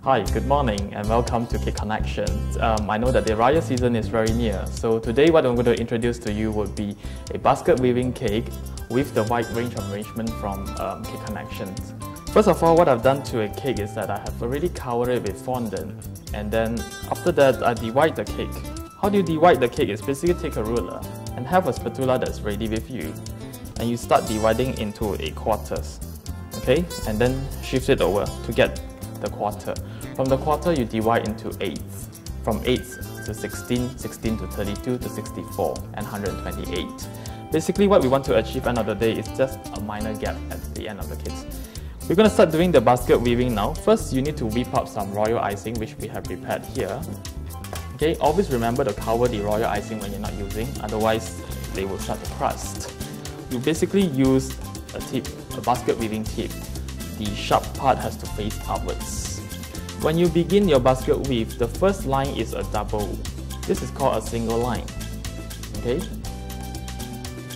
Hi, good morning and welcome to Cake Connections. I know that the Raya season is very near, so today what I'm going to introduce to you would be a basket weaving cake with the wide range of arrangement from Cake Connections. First of all, what I've done to a cake is that I have already covered it with fondant, and then after that I divide the cake. How do you divide the cake? Is basically take a ruler and have a spatula that's ready with you, and you start dividing into quarters, okay, and then shift it over to get the quarter. From the quarter, you divide into eighths. From eighths to 16, 16 to 32 to 64, and 128. Basically, what we want to achieve at the end of the day is just a minor gap at the end of the cake. We're going to start doing the basket weaving now. First, you need to whip up some royal icing, which we have prepared here. Okay, always remember to cover the royal icing when you're not using, otherwise they will start to crust. You basically use a tip, a basket weaving tip. The sharp part has to face upwards. When you begin your basket weave, the first line is a double. This is called a single line. Okay?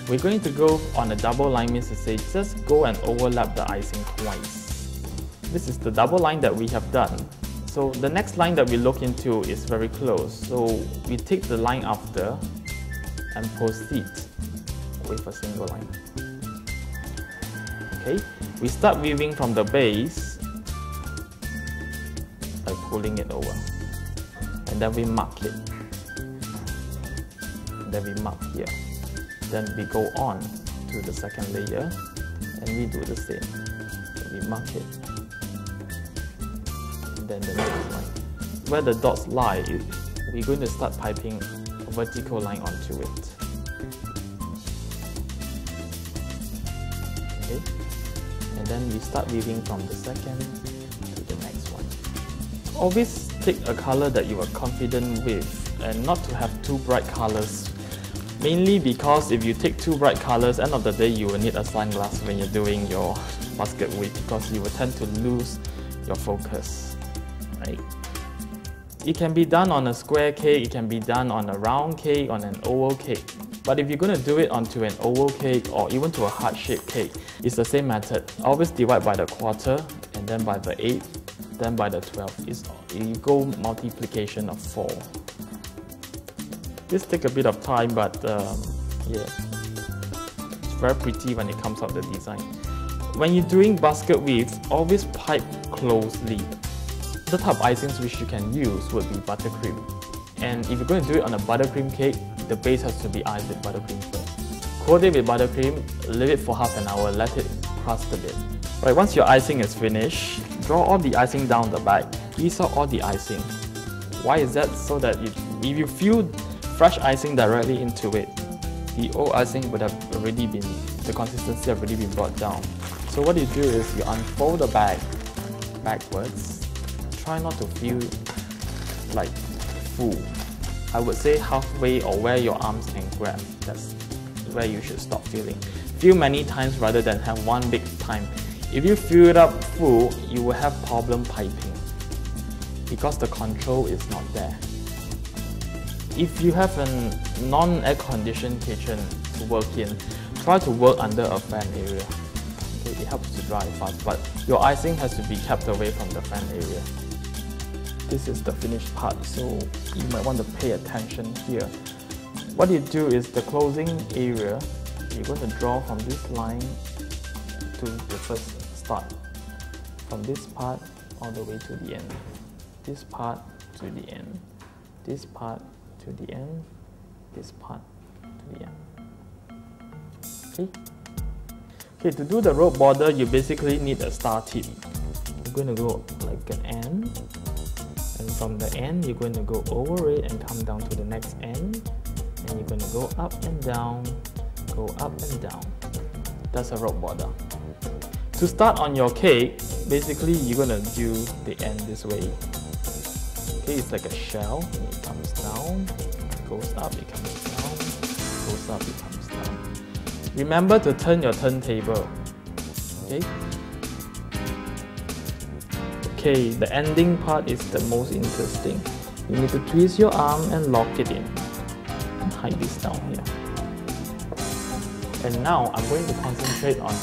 We're going to go on a double line, means to say just go and overlap the icing twice. This is the double line that we have done. So the next line that we look into is very close. So we take the line after and proceed with a single line. Okay? We start weaving from the base by pulling it over, and then we mark it, and then we mark here, then we go on to the second layer and we do the same. So we mark it, and then the next line where the dots lie, we're going to start piping a vertical line onto it. Okay, and then we start weaving from the second to the next one. Always take a color that you are confident with, and not to have too bright colors. Mainly because if you take too bright colors, end of the day you will need a sunglass when you're doing your basket weave, because you will tend to lose your focus. Right? It can be done on a square cake, it can be done on a round cake, on an oval cake. But if you're going to do it onto an oval cake or even to a heart-shaped cake, it's the same method. Always divide by the quarter, and then by the eighth, then by the 12th. You go multiplication of 4. This takes a bit of time, but yeah, it's very pretty when it comes out the design. When you're doing basket weave, always pipe closely. The type of icings which you can use would be buttercream. And if you're going to do it on a buttercream cake, the base has to be iced with buttercream first. Coat it with buttercream, leave it for half an hour, let it crust a bit. Right, once your icing is finished, draw all the icing down the back. Ease out all the icing. Why is that? So that if you fill fresh icing directly into it, the old icing would have already been, the consistency have already been brought down. So what you do is you unfold the bag backwards. Try not to feel like full. I would say halfway or where your arms can grab. That's where you should stop filling. Fill many times rather than have one big time. If you fill it up full, you will have problem piping because the control is not there. If you have a non-air conditioned kitchen to work in, try to work under a fan area. Okay, it helps to dry fast, but your icing has to be kept away from the fan area. This is the finished part, so you might want to pay attention here. What you do is the closing area, you're going to draw from this line to the first start. From this part all the way to the end. This part to the end. This part to the end. This part to the end. Okay? Okay, to do the rope border, you basically need a star tip. You're going to go like an end. And from the end, you're going to go over it and come down to the next end. And you're going to go up and down, go up and down. That's a rope border. To start on your cake, basically you're going to do the end this way. Okay, it's like a shell. It comes down, goes up, it comes down, goes up, it comes down. Remember to turn your turntable. Okay? Okay, the ending part is the most interesting. You need to twist your arm and lock it in. And hide this down here. And now I'm going to concentrate on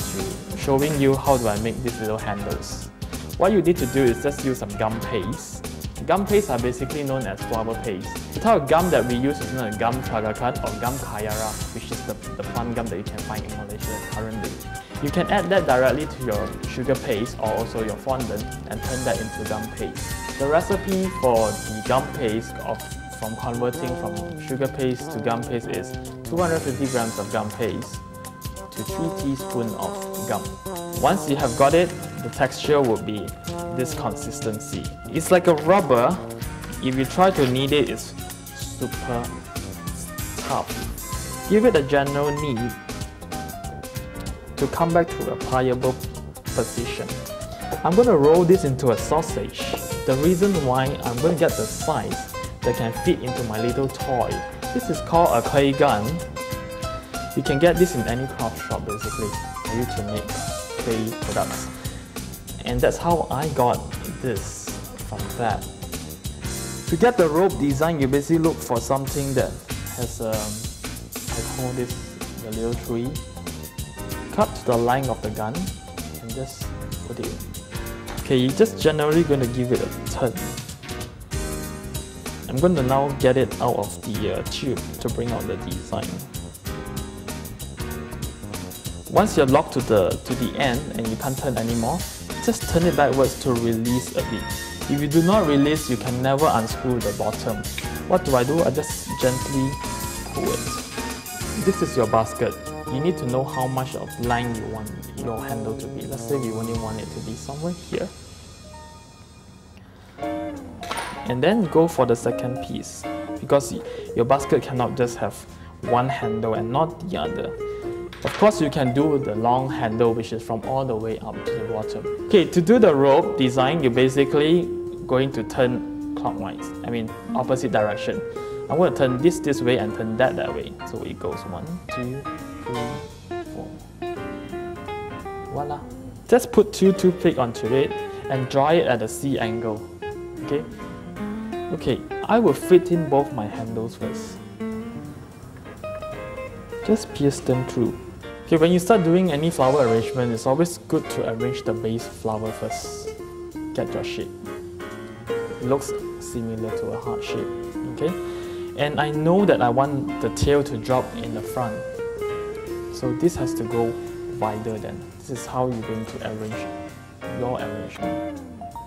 showing you how do I make these little handles. What you need to do is just use some gum paste. Gum paste are basically known as flour paste. The type of gum that we use is known as gum tragakan or gum kayara, which is the plant gum that you can find in Malaysia currently. You can add that directly to your sugar paste or also your fondant and turn that into gum paste. The recipe for the gum paste from converting from sugar paste to gum paste is 250 grams of gum paste to 3 teaspoons of gum. Once you have got it, the texture will be this consistency. It's like a rubber. If you try to knead it, it's super tough. Give it a general knead to come back to a pliable position. I'm going to roll this into a sausage. The reason why I'm going to get the size that can fit into my little toy. This is called a clay gun. You can get this in any craft shop basically for you to make clay products. And that's how I got this from that. To get the rope design, you basically look for something that has I call this the little tree. Cut to the length of the gun and just put it in. Okay, you're just generally going to give it a turn. I'm going to now get it out of the tube to bring out the design. Once you're locked to the end and you can't turn anymore, just turn it backwards to release a bit. If you do not release, you can never unscrew the bottom. What do? I just gently pull it. This is your basket. You need to know how much of length you want your handle to be. Let's say you only want it to be somewhere here. And then go for the second piece, because your basket cannot just have one handle and not the other. Of course, you can do the long handle, which is from all the way up to the bottom. Okay, to do the rope design, you're basically going to turn clockwise, opposite direction. I'm going to turn this way and turn that way. So it goes 1, 2, 3, 4. Voila. Just put 2 toothpicks onto it and dry it at a C angle. Okay, I will fit in both my handles first. Just pierce them through. Okay, when you start doing any flower arrangement, it's always good to arrange the base flower first. Get your shape. It looks similar to a heart shape. Okay, and I know that I want the tail to drop in the front, so this has to go wider. Then this is how you're going to arrange your arrangement.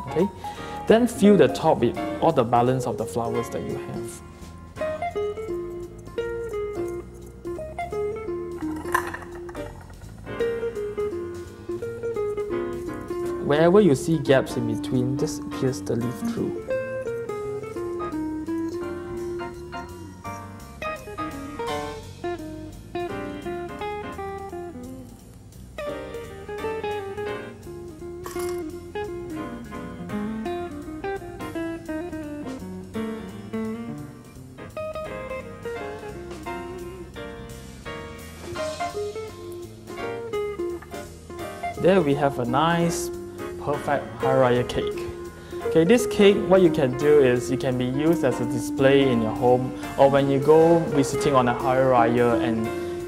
Okay, then fill the top with all the balance of the flowers that you have. Wherever you see gaps in between, just pierce the leaf through. There we have a nice perfect Hari Raya cake. Okay, this cake, what you can do is you can be used as a display in your home, or when you go visiting on a Hari Raya and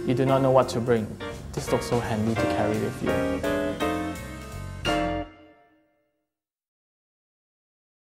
you do not know what to bring. This looks so handy to carry with you.